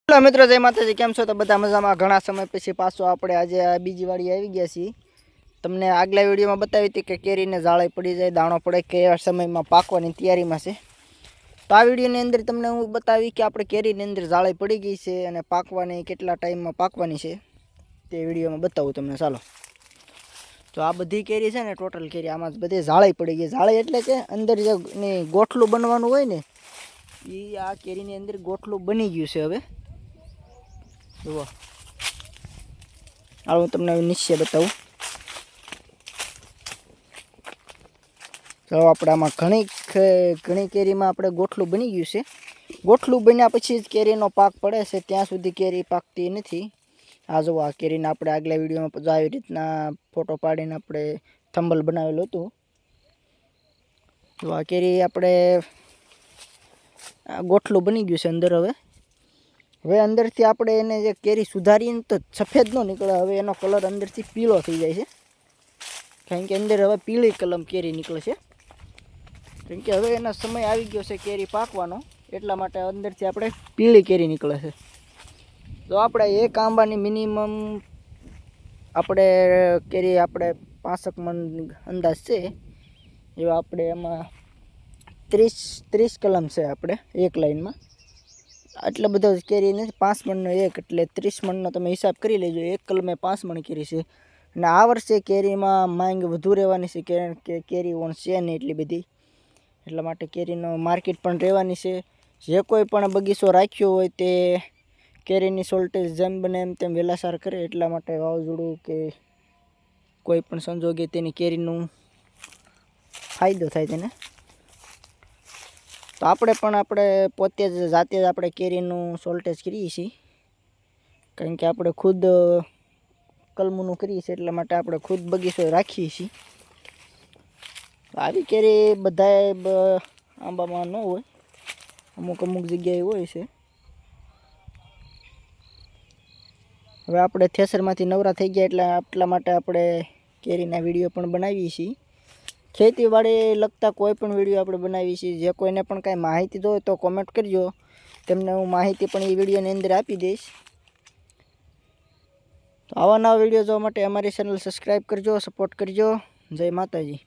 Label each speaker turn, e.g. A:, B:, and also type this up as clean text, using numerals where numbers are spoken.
A: Hello मित्रों, जय माताजी। केम छो? तो बधा मजामां। घणा समय पछी पाछो आपणे आजे आ बीजी वाड़ी आवी गया छीए। तमने आगला विडियो में बतावी हती के केरीने जाळाई पड़ी जाए, दाणो पड़े, केवा समयमां पाकवानी तैयारीमां छे। तो आ विडियोनी अंदर तमने हुं बतावी के आपणे केरीनी अंदर जाळाई पड़ी गई छे अने पाकवानी केटला टाइममां पाकवानी छे ते विडियो में बतावुं तमने। चालो, तो आ बधी केरी छे ने, टोटल केरी आमां बधी जाळाई पड़ी गई। जाळाई एटले के अंदर जे गोठલું बनवानुं होय ने ई आ केरीनी अंदर गोठલું बनी गयुं छे। हवे जुओ, हाल हुं तमने नीचे बतावुं। तो आपणे आमां घणी केरीमां आपणे गोठલું बनी गयुं छे। गोठલું बन्या पछी ज केरीनो पाक पड़े छे, त्यां सुधी केरी पाकती नथी। आ जुओ, आ केरीने आपणे આગલા વિડીયોમાં જો આવી રીતના ફોટો પાડીને આપણે થંબલ બનાવેલું હતું। તો આ કેરી આપણે ગોઠલું બની ગયું છે અંદર। હવે અંદરથી આપણે એને જે કેરી સુધારીને તો સફેદ ન નીકળે, હવે એનો કલર અંદરથી પીળો થઈ જાય છે, કારણ કે અંદર હવે પીળી કલમ કેરી નીકળે છે, કારણ કે હવે એનો સમય આવી ગયો છે કેરી પાકવાનો, એટલા માટે અંદરથી આપણે પીળી કેરી નીકળે છે। તો આપણે એક આંબાની મિનિમમ આપણે કેરી આપણે 5 મણ અંદાજ છે, એવા આપણે એમાં 30 કલમ છે આપણે એક લાઈનમાં। આટલો બધો કેરી નથી, 5 મણનો એક એટલે 30 મણનો તમે હિસાબ કરી લેજો। એક કલમે 5 મણ કેરી છે અને આ વર્ષે કેરીમાં માંગ વધુ રહેવાની છે, કે કેરી ઓણ છે નહીં એટલી બધી, એટલા માટે કેરીનો માર્કેટ પણ રહેવાની છે। જે કોઈ પણ બગીચો રાખ્યો હોય તે કેરીની શોર્ટેજ જેમ બને એમ તેમ વેલાસાર કરે, એટલા માટે વાવાઝોડું કે કોઈ પણ સંજોગે તેની કેરીનું ફાયદો થાય તેને। તો આપણે પણ આપણે પોતે જ જાતે જ આપણે કેરીનું શોર્ટેજ કરીએ છીએ, કારણ કે આપણે ખુદ કલમુનું કરીએ છીએ, એટલા માટે આપણે ખુદ બગીચો રાખીએ છીએ। આવી કેરી બધાય આંબામાં ન હોય, અમુક જગ્યાએ હોય છે। હવે આપણે થેસરમાંથી નવરા થઈ ગયા એટલે એટલા માટે આપણે કેરીના વિડીયો પણ બનાવીએ છીએ। ખેતીવાડી લગતા કોઈ પણ વિડીયો આપણે બનાવીએ છીએ। જે કોઈને પણ કાંઈ માહિતી જોઈએ તો કોમેન્ટ કરજો, તેમને હું માહિતી પણ એ વિડીયોની અંદર આપી દઈશ। તો આવા નવા વિડીયો જોવા માટે અમારી ચેનલ સબસ્ક્રાઈબ કરજો, સપોર્ટ કરજો। જય માતાજી।